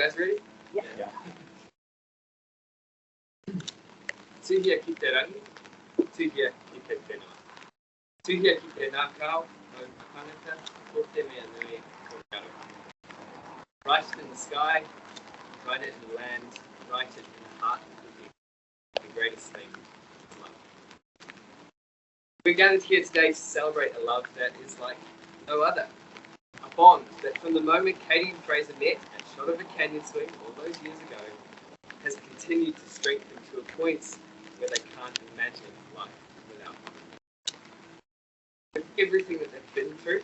guys ready? Yeah. Tuhia ki te rangi, tuhia ki te whenua. Tuhia ki te nākau, o tangata, ko te mea nui, ko karoha. Write it in the sky, write it in the land, write it in the heart of the people. The greatest thing is love. We're gathered here today to celebrate a love that is like no other. A bond that from the moment Katie and Fraser met at Shot of a Canyon Swing all those years ago has continued to strengthen to a point where they can't imagine life without them. With everything that they've been through,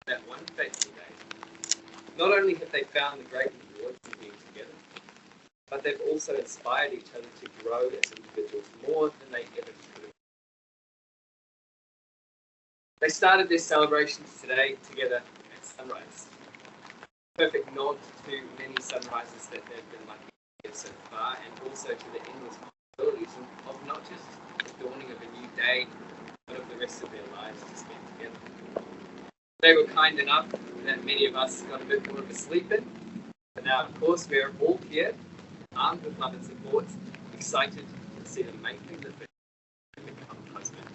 that one fateful day, not only have they found the great rewards in being together, but they've also inspired each other to grow as individuals more than they ever could have. They started their celebrations today together at sunrise. Perfect nod to many sunrises that they've been lucky to get so far, and also to the endless possibilities of not just the dawning of a new day, but of the rest of their lives to spend together. They were kind enough that many of us got a bit more of a sleep in, but now, of course, we're all here, armed with love and support, excited to see them make the difference and become husband.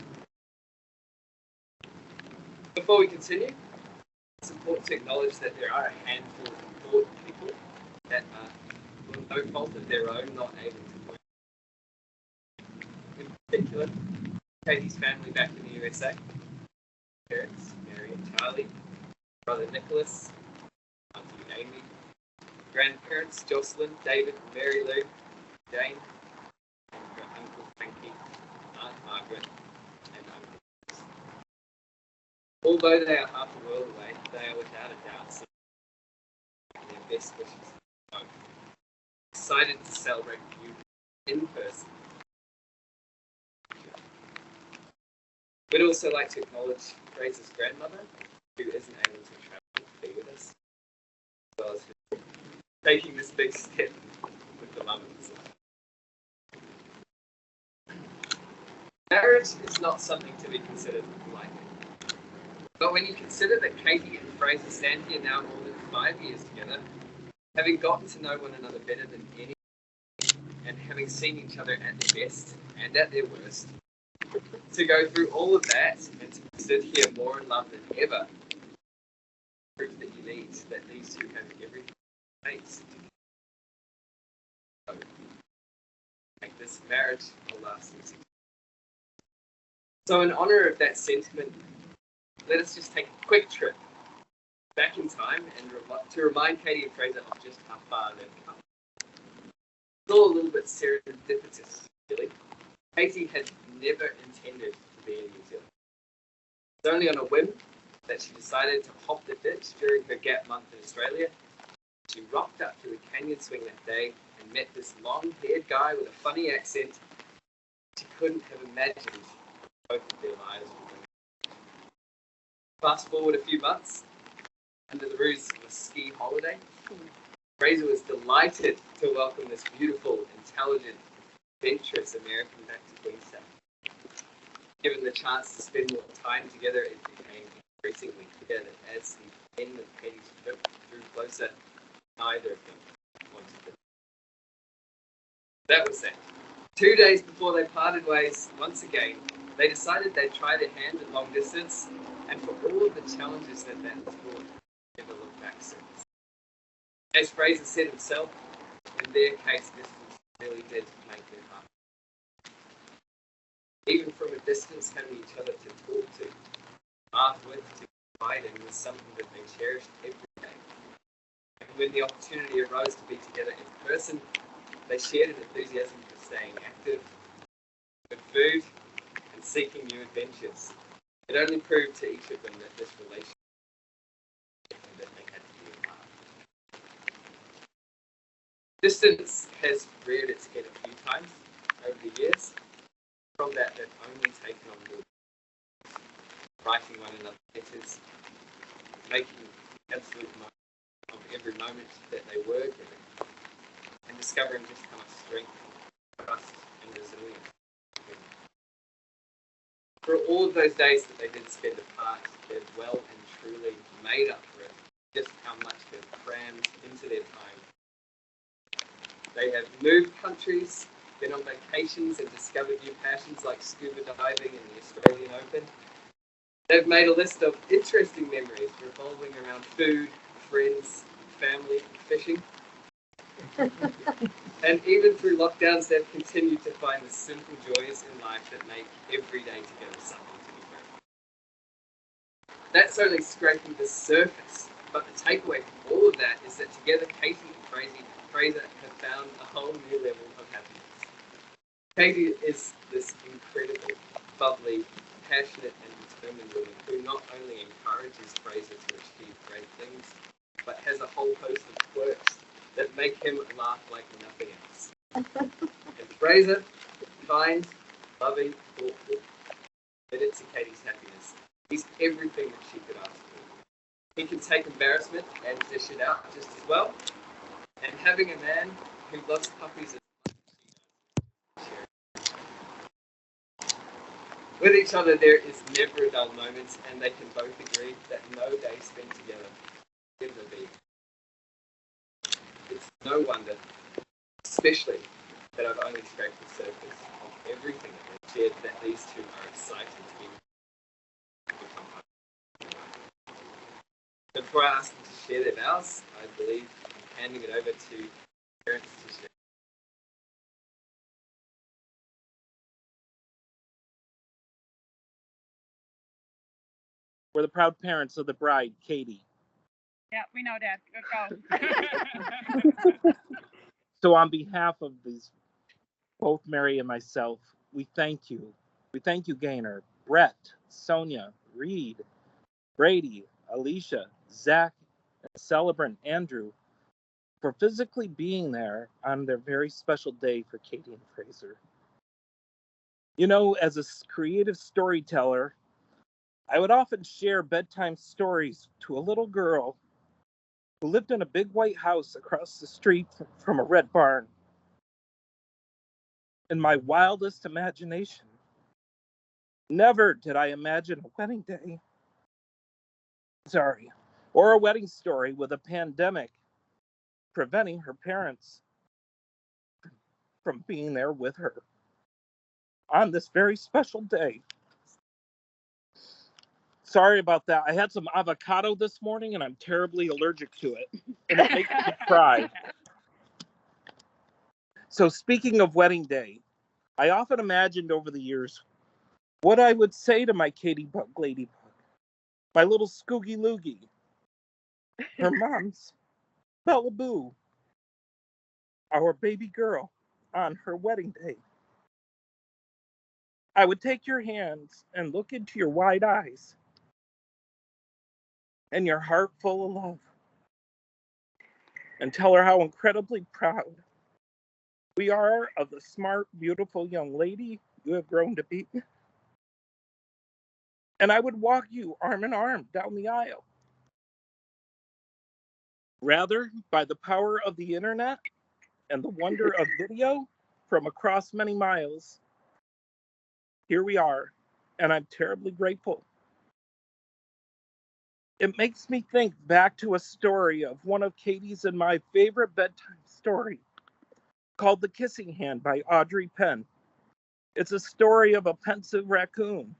Before we continue, it's important to acknowledge that there are a handful of important people that are, for no fault of their own, not able to work. In particular, Katie's family back in the USA, parents, Mary and Charlie, brother Nicholas, auntie Amy, grandparents Jocelyn, David, Mary Lou, Jane, and her uncle Frankie, Aunt Margaret, and Uncle Chris. Although they are half a world away, they are without a doubt sending their best wishes to both. Excited to celebrate with you in person. We'd also like to acknowledge Fraser's grandmother, who isn't able to travel to be with us, as well as her taking this big step with the love of his life. Marriage is not something to be considered lightly. But when you consider that Katie and Fraser stand here now more than 5 years together, having gotten to know one another better than any, and having seen each other at their best and at their worst, to go through all of that and to sit here more in love than ever, proof that you need that these two have everything in place to make this marriage a lasting success. So in honour of that sentiment, let us just take a quick trip back in time and to remind Katie and Fraser of just how far they've come. It's all a little bit serendipitous, really. Katie had never intended to be in New Zealand. It was only on a whim that she decided to hop the ditch during her gap month in Australia. She rocked up to the canyon swing that day and met this long-haired guy with a funny accent. She couldn't have imagined both of their lives were going. Fast forward a few months, under the ruse of a ski holiday, Fraser was delighted to welcome this beautiful, intelligent, adventurous American back to Queenstown. Given the chance to spend more time together, it became increasingly clear that as the end of Katie's trip drew closer, neither of them wanted it. That was that. 2 days before they parted ways once again, they decided they'd try their hand at long distance, and for all of the challenges that has brought, never looked back since. As Fraser said himself, in their case, distance really did make them heart. Even from a distance, having each other to talk to, laugh with, to confide in was something that they cherished every day. And when the opportunity arose to be together in person, they shared an enthusiasm for staying active, good food, and seeking new adventures. It only proved to each of them that this relationship that they had to be apart. Distance has reared its head a few times over the years. From that, they've only taken on board writing one another letters, making absolute most of every moment that they were given, and discovering just how much strength, trust, and resilience. For all of those days that they did spend apart, they've well and truly made up for it, just how much they've crammed into their time They have moved countries, been on vacations, and discovered new passions like scuba diving and the Australian Open. They've made a list of interesting memories revolving around food, friends, family, fishing. And even through lockdowns, they've continued to find the simple joys in life that make every day together something to be grateful for. That's only scraping the surface, but the takeaway from all of that is that together Katie and Fraser have found a whole new level of happiness. Katie is this incredible, bubbly, passionate and determined woman who not only encourages Fraser to achieve great things, but has a whole host of quirks that make him laugh like nothing else. And Fraser, kind, loving, thoughtful, committed to Katie's happiness. He's everything that she could ask for. He can take embarrassment and dish it out just as well. And having a man who loves puppies as much as she does. With each other, there is never a dull moment, and they can both agree that no day spent together will ever be. It's no wonder, especially that I've only scraped the surface of everything that they've shared, that these two are excited to become partners. Before I ask them to share their vows, I believe I'm handing it over to parents to share. We're the proud parents of the bride, Katie. Yeah, we know, Dad. Go. So on behalf of these, both Mary and myself, we thank you. We thank you, Gaynor, Brett, Sonia, Reed, Brady, Alicia, Zach, and celebrant Andrew for physically being there on their very special day for Katie and Fraser. You know, as a creative storyteller, I would often share bedtime stories to a little girl who lived in a big white house across the street from a red barn. In my wildest imagination, never did I imagine a wedding day. Or a wedding story with a pandemic preventing her parents from being there with her on this very special day. Sorry about that. I had some avocado this morning and I'm terribly allergic to it. And it makes me cry. So speaking of wedding day, I often imagined over the years what I would say to my Katie Bug Ladybug, my little Skoogie Loogie, her mom's Bella Boo, our baby girl on her wedding day. I would take your hands and look into your wide eyes and your heart full of love and tell her how incredibly proud we are of the smart, beautiful young lady you have grown to be. And I would walk you arm in arm down the aisle. Rather, by the power of the internet and the wonder of video from across many miles, here we are, and I'm terribly grateful. It makes me think back to a story of one of Katie's and my favorite bedtime story called The Kissing Hand by Audrey Penn. It's a story of a pensive raccoon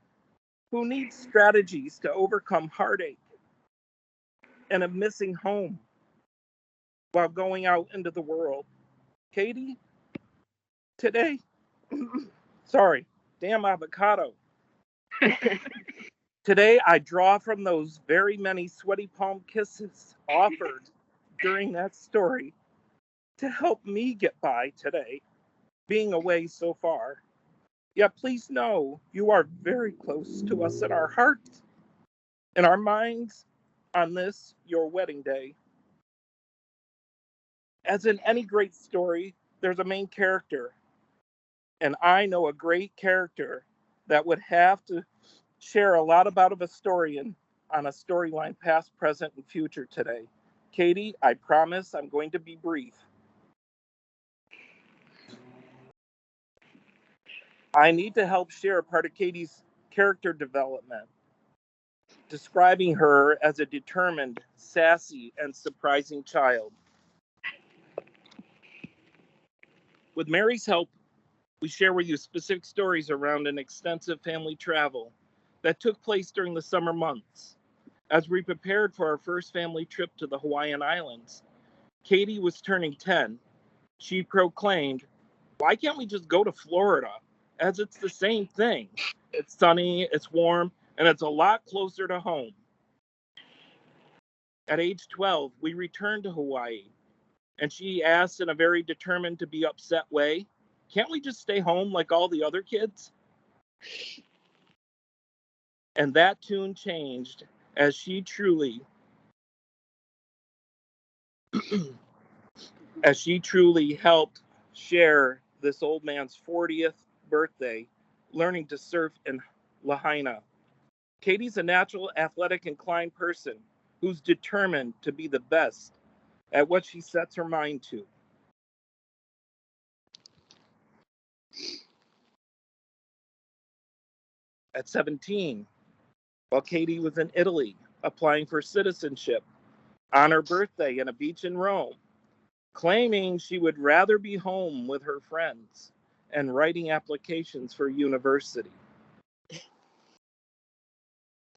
who needs strategies to overcome heartache and a missing home while going out into the world. Katie, today, sorry, damn avocado. Today, I draw from those very many sweaty palm kisses offered during that story to help me get by today, being away so far. Yet please know you are very close to us in our hearts, in our minds, on this, your wedding day. As in any great story, there's a main character. And I know a great character that would have to share a lot about of a story on a storyline past, present, and future today. Katie, I promise I'm going to be brief. I need to help share a part of Katie's character development, describing her as a determined, sassy, and surprising child. With Mary's help, we share with you specific stories around an extensive family travel that took place during the summer months. As we prepared for our first family trip to the Hawaiian Islands, Katie was turning 10. She proclaimed, "Why can't we just go to Florida? As it's the same thing. It's sunny, it's warm, and it's a lot closer to home." At age 12, we returned to Hawaii, and she asked in a very determined to be upset way, "Can't we just stay home like all the other kids?" And that tune changed as she truly helped share this old man's 40th birthday learning to surf in Lahaina. Katie's a natural athletic inclined person who's determined to be the best at what she sets her mind to. At 17, while Katie was in Italy applying for citizenship on her birthday in a beach in Rome, claiming she would rather be home with her friends and writing applications for university.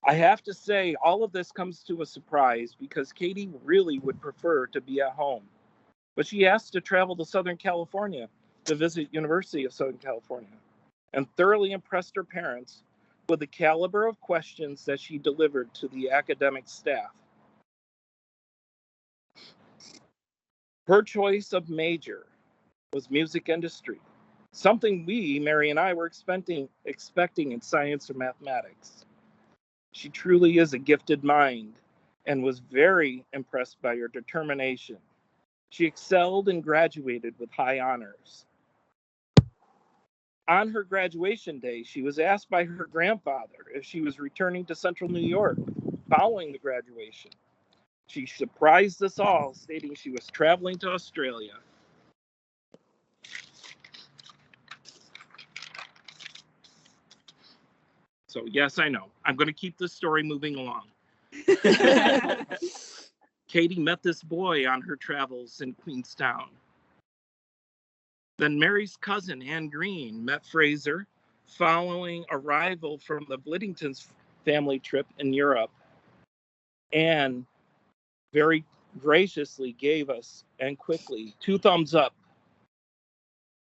I have to say, all of this comes to a surprise because Katie really would prefer to be at home. But she asked to travel to Southern California to visit University of Southern California and thoroughly impressed her parents with the caliber of questions that she delivered to the academic staff. Her choice of major was music industry, something we, Mary and I, were expecting in science or mathematics. She truly is a gifted mind and was very impressed by her determination. She excelled and graduated with high honors. On her graduation day, she was asked by her grandfather if she was returning to Central New York following the graduation. She surprised us all, stating she was traveling to Australia. So, yes, I know. I'm going to keep this story moving along. Katie met this boy on her travels in Queenstown. Then Mary's cousin, Anne Green, met Fraser following arrival from the Blittington's family trip in Europe. Anne very graciously gave us, and quickly, 2 thumbs up.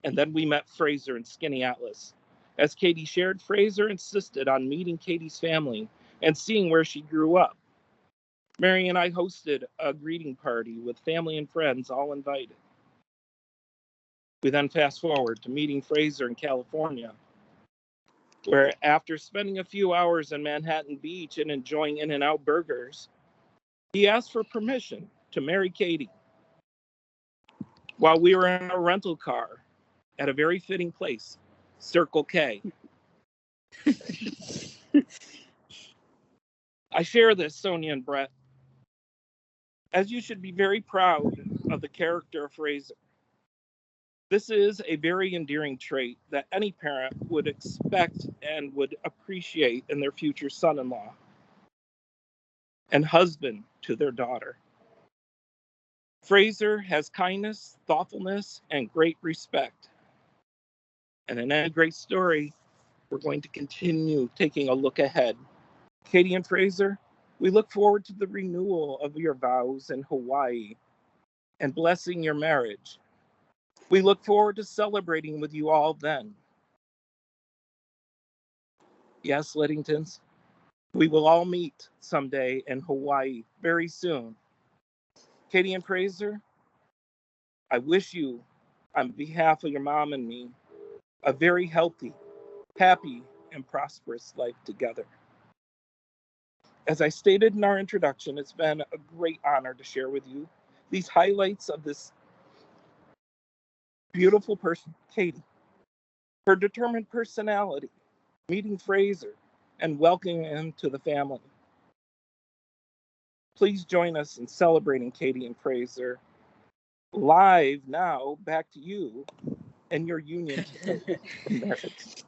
And then we met Fraser in Skaneateles. As Katie shared, Fraser insisted on meeting Katie's family and seeing where she grew up. Mary and I hosted a greeting party with family and friends all invited. We then fast forward to meeting Fraser in California, where after spending a few hours in Manhattan Beach and enjoying In-N-Out burgers, he asked for permission to marry Katie. While we were in a rental car at a very fitting place, Circle K. I share this, Sonia and Brett, as you should be very proud of the character of Fraser. This is a very endearing trait that any parent would expect and would appreciate in their future son-in-law and husband to their daughter. Fraser has kindness, thoughtfulness, and great respect. And in any great story, we're going to continue taking a look ahead. Katie and Fraser, we look forward to the renewal of your vows in Hawaii and blessing your marriage. We look forward to celebrating with you all then. Yes, Liddingtons, we will all meet someday in Hawaii very soon. Katie and Fraser, I wish you, on behalf of your mom and me, a very healthy, happy, and prosperous life together. As I stated in our introduction, it's been a great honor to share with you these highlights of this beautiful person, Katie, her determined personality, meeting Fraser, and welcoming him to the family. Please join us in celebrating Katie and Fraser. Live now, back to you and your union marriage.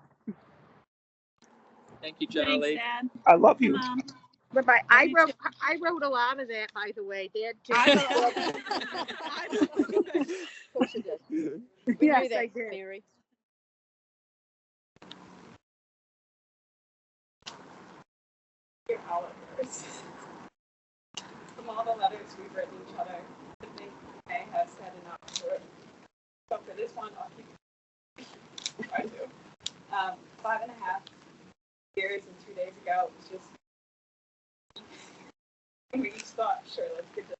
Thank you, Thanks, Charlie. Dad. I love you. Mom. Bye-bye. Love I you wrote a lot of that, by the way, Dad, too. I wrote- Of course you did. We Yes, knew that, I did. Mary. Dear Oliver's. From all the letters we've written each other, I think May has said enough for it. So for this one, I'll keep it. I do. 5.5 years and 2 days ago, it was just we each thought, sure, let's get this.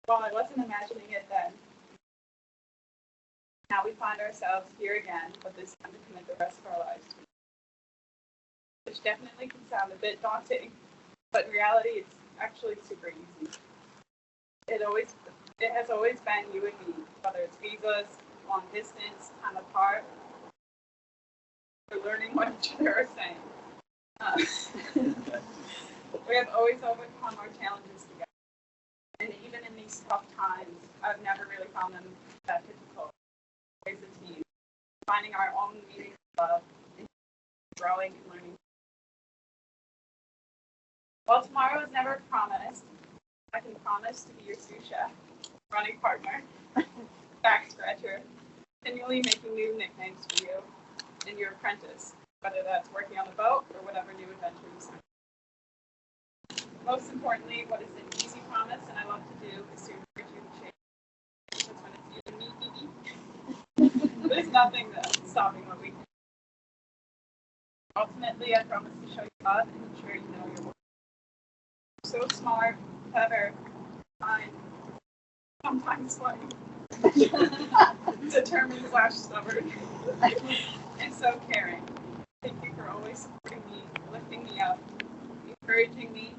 Well, I wasn't imagining it then. Now we find ourselves here again, but this time to commit the rest of our lives to it. Which definitely can sound a bit daunting, but in reality, it's actually super easy. It has always been you and me, whether it's visas, long distance, time apart, or learning what each other are saying. We have always overcome our challenges together. And even in these tough times, I've never really found them that difficult. As a team, finding our own meaning of love, and growing and learning. While tomorrow is never promised, I can promise to be your sous chef, running partner, back scratcher, continually making new nicknames for you, and your apprentice, whether that's working on the boat or whatever new adventure you sign. Most importantly, what is an easy promise and I love to do is to encourage you to change. That's when it's you and me, Phoebe. There's nothing that's stopping what we can. Ultimately, I promise to show you love and ensure you know your worth. So smart, clever, kind, sometimes funny, determined / stubborn, and so caring. Thank you for always supporting me, lifting me up, encouraging me,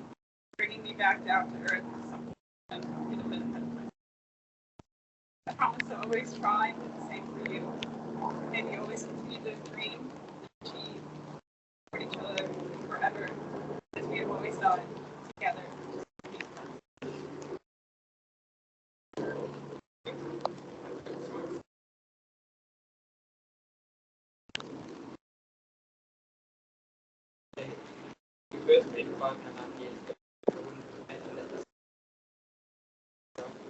bringing me back down to earth with something and get a bit ahead of myself. I promise to always try and do the same for you. And you always continue to dream, achieve, support each other forever, as we have always done together. First met 5.5 years ago. I wouldn't have imagined that this.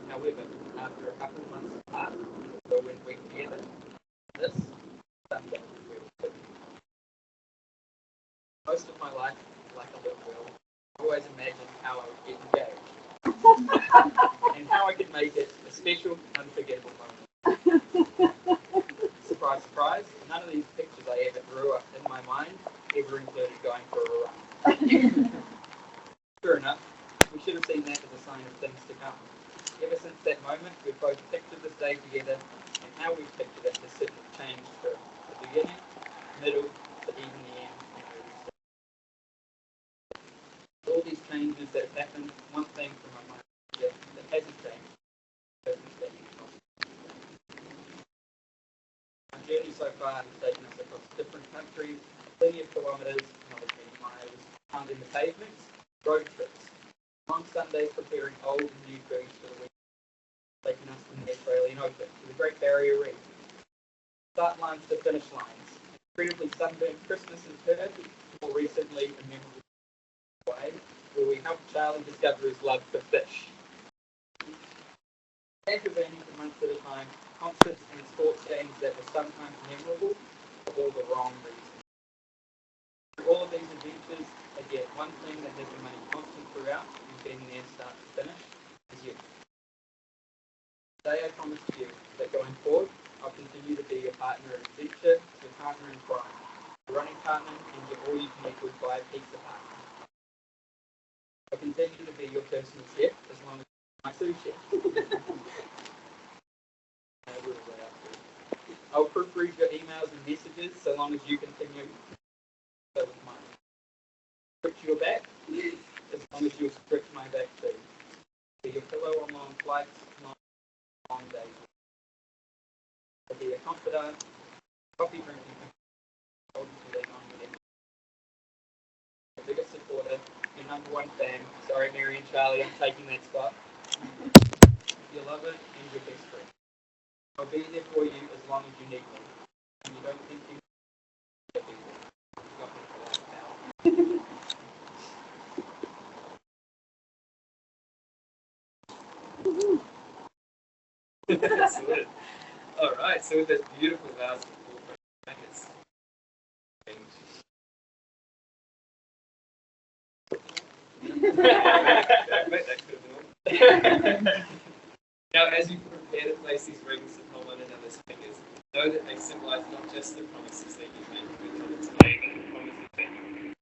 However, after a couple of months apart, so when we're together, this Sunday, we're most of my life, like a little girl, I always imagined how I would get engaged and how I could make it a special, unforgettable moment. Surprise, surprise, none of these pictures I ever drew up in my mind ever included going for a run. Sure enough, we should have seen that as a sign of things to come. Ever since that moment, we've both pictured this day together, and how we've pictured it has certainly changed from the beginning, middle, to even the end. All these changes that have happened, one thing from my mind that hasn't changed. My journey so far has taken us across different countries, plenty of kilometres, another many miles, pounding the pavements, road trips, long Sundays preparing old and new foods for the week, taking us from the Australian Open to the Great Barrier Reef. Start lines to finish lines, incredibly sunburned Christmases heard, more recently a memorable way, where we helped Charlie discover his love for fish. Aggravating for months at a time, concerts and sports games that were sometimes memorable for all the wrong reasons. Through all of these adventures, again, one thing that has remained constant throughout and been there start to finish is you. Today I promise to you that going forward, I'll continue to be your partner in adventure, your partner in crime, your running partner, and your all-you-can-eat buy pizza partner. I'll continue to be your personal chef as long as my sous chef. I'll proofread your emails and messages so long as you continue with mine. Script your back as long as you'll script my back too. Be your pillow on long flights, long days. I'll be a confidant, coffee drinking, hold you to lean on your neck. Your biggest supporter, your number one fan. Sorry, Mary and Charlie, I'm taking that spot. Your lover and your best friend. I'll be there for you as long as you need me. And you don't think you need me. You got me for life now. Excellent. All right, so with those beautiful vows of full brackets. Now, as you prepare to place these rings upon one another's fingers, know that they symbolize not just the promises that you make to each other today, but the promises that you make.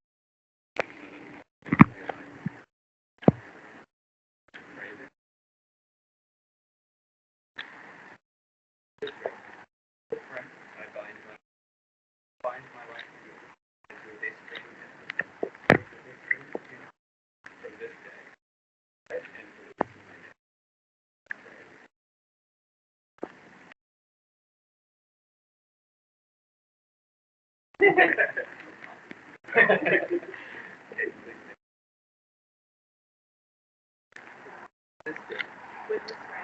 I bind my life to you, and to this ring from this day, and for the this day, With this ring.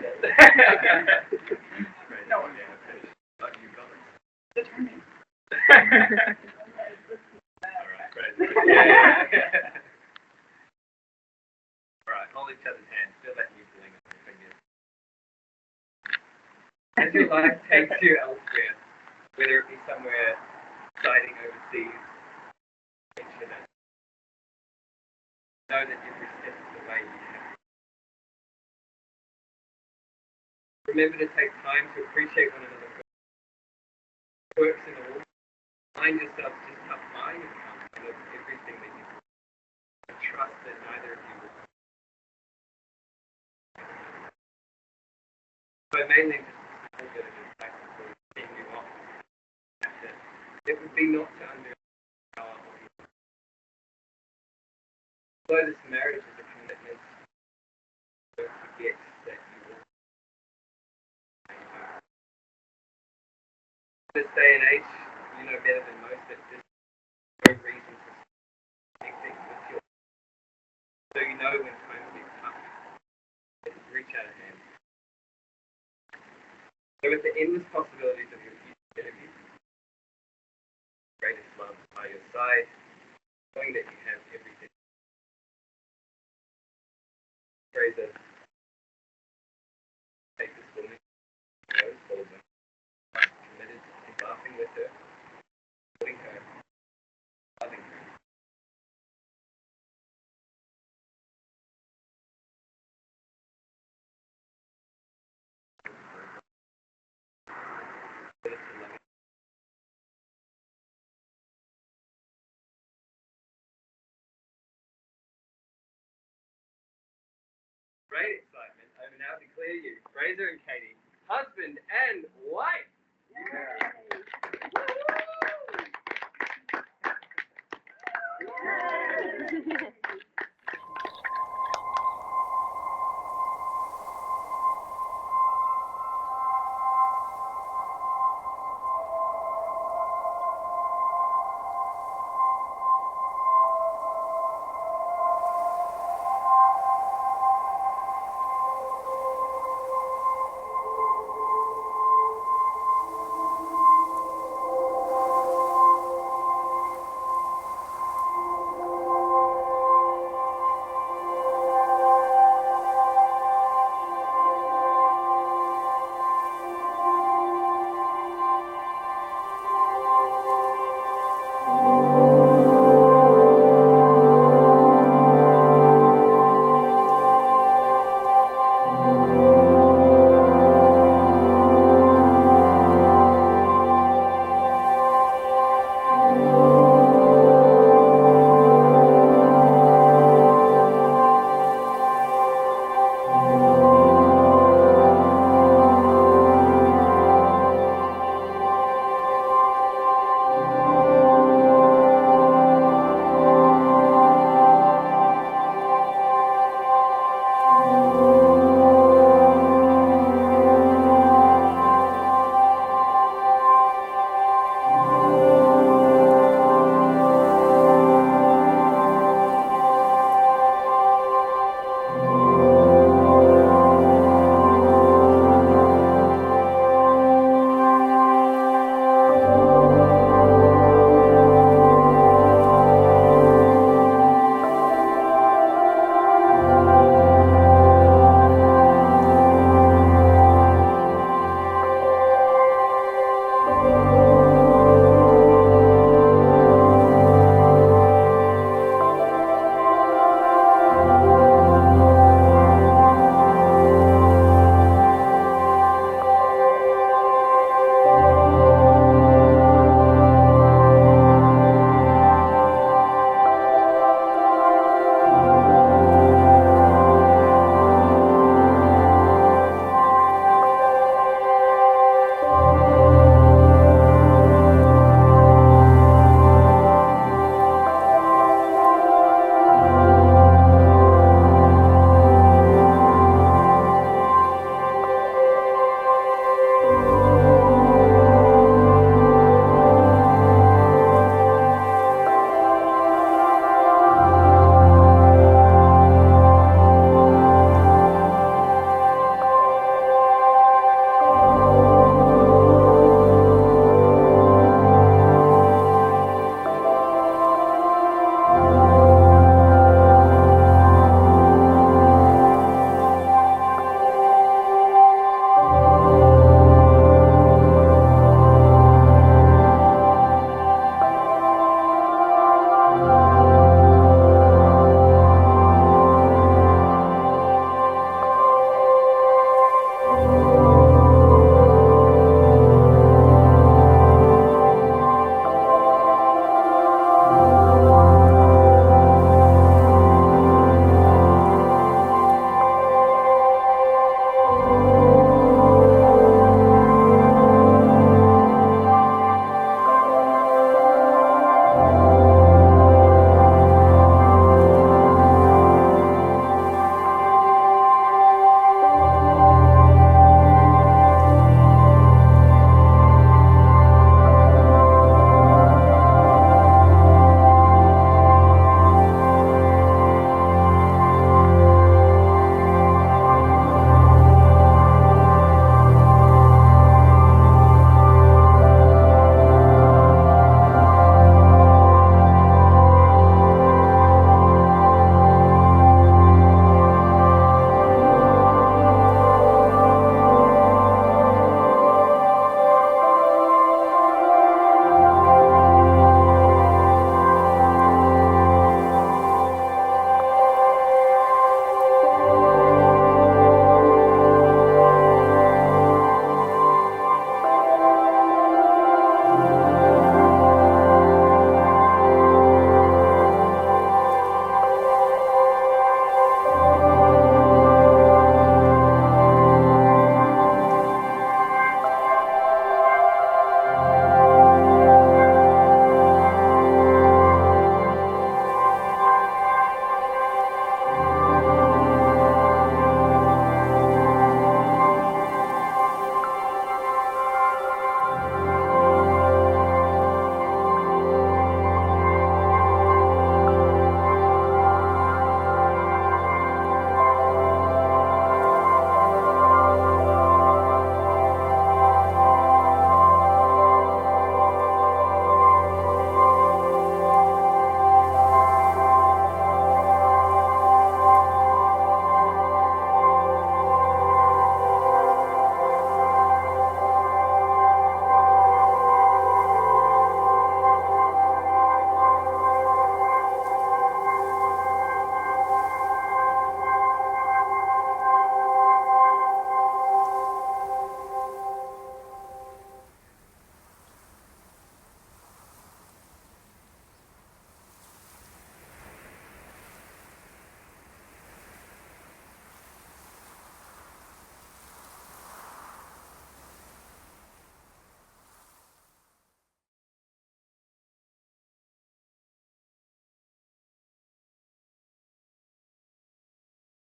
I bind No. But you got it. Determined. All right, great. Yeah. All right, hold each other's hands. Feel that new feeling on your fingers. As your life takes you elsewhere, whether it be somewhere exciting overseas, infinite, know that every step of the way you have. Remember to take time to appreciate one another's works in the world. Find yourself just how far you've come out of everything that you've done. Trust that neither of you will. So mainly just a little bit of advice before taking you off. It would be not to underestimate. Although this marriage is a commitment, don't forget that you will. This day and age, you know better than most that there's no reason to connecting with your. So you know when times get tough, just reach out a hand. So with the endless possibilities of your future interview, greatest love by your side, knowing that you have everything. Fraser, take this woman, knows all of them, committed to laughing with her, supporting her, loving her. Committed to loving. Great excitement. I now declare you, Fraser and Katie, husband and wife. Yay.